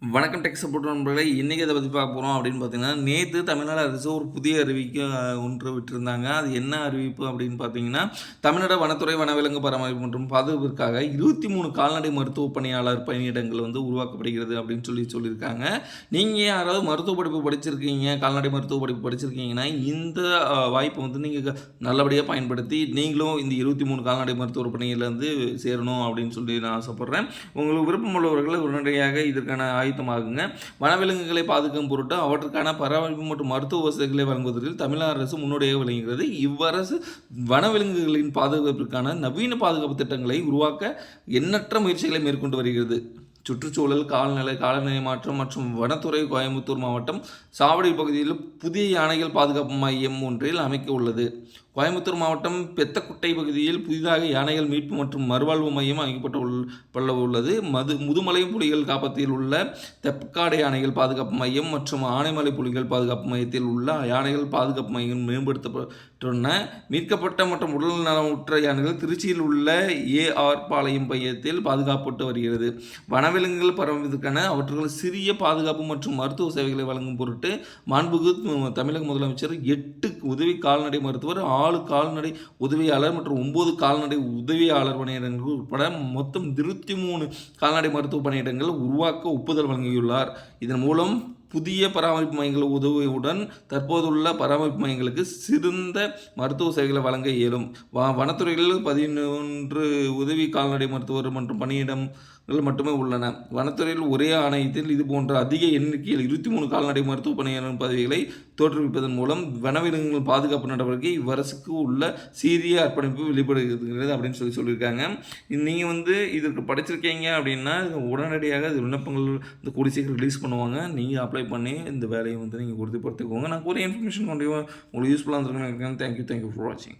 வணக்கம் tech support நண்பர்களே. இன்றைக்கி எதை பற்றி பார்க்க போகிறோம் அப்படின்னு பார்த்தீங்கன்னா, நேற்று தமிழ்நாடு அரசு ஒரு புதிய அறிவிக்கை ஒன்று விட்டிருந்தாங்க. அது என்ன அறிவிப்பு அப்படின்னு பார்த்தீங்கன்னா, தமிழ்நாடு வனத்துறை வனவிலங்கு பராமரிப்பு மற்றும் பாதுகாப்பிற்காக 23 கால்நடை மருத்துவ பணியாளர் பணியிடங்கள் நல்லபடிகிறது அப்படின்னு சொல்லியிருக்காங்க. நீங்கள் யாராவது மருத்துவ படிப்பு படிச்சிருக்கீங்க, கால்நடை மருத்துவ படிப்பு படிச்சிருக்கீங்கன்னா, இந்த வாய்ப்பை நீங்கள் நல்லபடியாக பயன்படுத்தி நீங்களும் இந்த 23 கால்நடை மருத்துவ பணியில் சேரணும் அப்படின்னு சொல்லி நான் ஆசைப்பட்றேன். உங்களுக்கு விருப்பமுள்ளவர்கள் உடனடியாக இதற்கான ஆயுதமாகுங்க. வனவிலங்குகளை பாதுகாக்கும் பொருட்டு அவற்றுக்கான பராமரிப்பு மற்றும் மருத்துவ வசதிகளை வழங்குவதில் தமிழ்நாடு அரசு முன்னோடியாக விளங்குகிறது. இவ்வரசு வனவிலங்குகளின் பாதுகாப்பிற்கான நவீன பாதுகாப்பு திட்டங்களை உருவாக்க எண்ணற்ற முயற்சிகளை மேற்கொண்டு வருகிறது. சுற்றுச்சூழல், காலநிலை மாற்றம் மற்றும் வனத்துறை கோயம்புத்தூர் மாவட்டம் சாவடி பகுதியில் புதிய யானைகள் பாதுகாப்பு மையம் ஒன்றில் அமைக்க உள்ளது. கோயம்புத்தூர் மாவட்டம் பெத்தக்குட்டை பகுதியில் புதிதாக யானைகள் மீட்பு மற்றும் மறுவாழ்வு மையம் அமைக்கப்பட்டுள்ள உள்ளது. முதுமலை புலிகள் காப்பகத்தில் உள்ள தெப்பக்காடு யானைகள் பாதுகாப்பு மையம் மற்றும் ஆனைமலை புலிகள் பாதுகாப்பு மையத்தில் உள்ள யானைகள் பாதுகாப்பு மையம் மேம்படுத்தப்பட்டுள்ளன. மீட்கப்பட்ட மற்றும் உடல் நலமுற்ற யானைகள் திருச்சியில் உள்ள ஏஆர் பாளையம் மையத்தில் பாதுகாக்கப்பட்டு வருகிறது. வனவிலங்குகள் பராமரிப்பதற்கான அவற்றுக்கு சிறிய பாதுகாப்பு மற்றும் மருத்துவ சேவைகளை வழங்கும் பொருட்டு மாண்புமிகு தமிழக முதலமைச்சர் 8 உதவி கால்நடை மருத்துவர், 4 கால்நடை உதவியாளர் மற்றும் 9 கால்நடை உதவியாளர் பணியிடங்கள் உட்பட மொத்தம் 23 கால்நடை மருத்துவ பணியிடங்கள் உருவாக்க ஒப்புதல் வழங்கியுள்ளார். இதன் மூலம் புதிய பராமரிப்பு மையங்கள் உதவியுடன் தற்போதுள்ள பராமரிப்பு மையங்களுக்கு சிறந்த மருத்துவ சேவைகளை வழங்க இயலும். வனத்துறையில் 11 உதவி கால்நடை மருத்துவர் மற்றும் பணியிடங்கள் மட்டுமே உள்ளன. வனத்துறையில் ஒரே ஆணையத்தில் இதுபோன்ற அதிக எண்ணிக்கையில் 23 கால்நடை மருத்துவ பணியாளர் பதவிகளை தோற்றுவிப்பதன் மூலம் வனவிலங்குகள் பாதுகாப்பு நடவடிக்கை இவ்வரசுக்கு உள்ள சீரிய அர்ப்பணிப்பு வெளிப்படுகிறது அப்படின்னு சொல்லியிருக்காங்க. நீங்கள் இதற்கு படிச்சிருக்கீங்க அப்படின்னா உடனடியாக இது விண்ணப்பங்கள் கூடிய சீக்கிரம் ரிலீஸ் பண்ணுவாங்க. நீங்கள் அப்ளை பண்ணி இந்த வேலையை நீங்கள் உறுதிப்படுத்திக்கோங்க. நான் கூறிய இன்ஃபர்மேஷன் உங்களுக்கு யூஸ்ஃபுல்லாக இருந்திருக்குன்னு நினைக்கிறேன். தேங்க்யூ ஃபார் வாட்சிங்.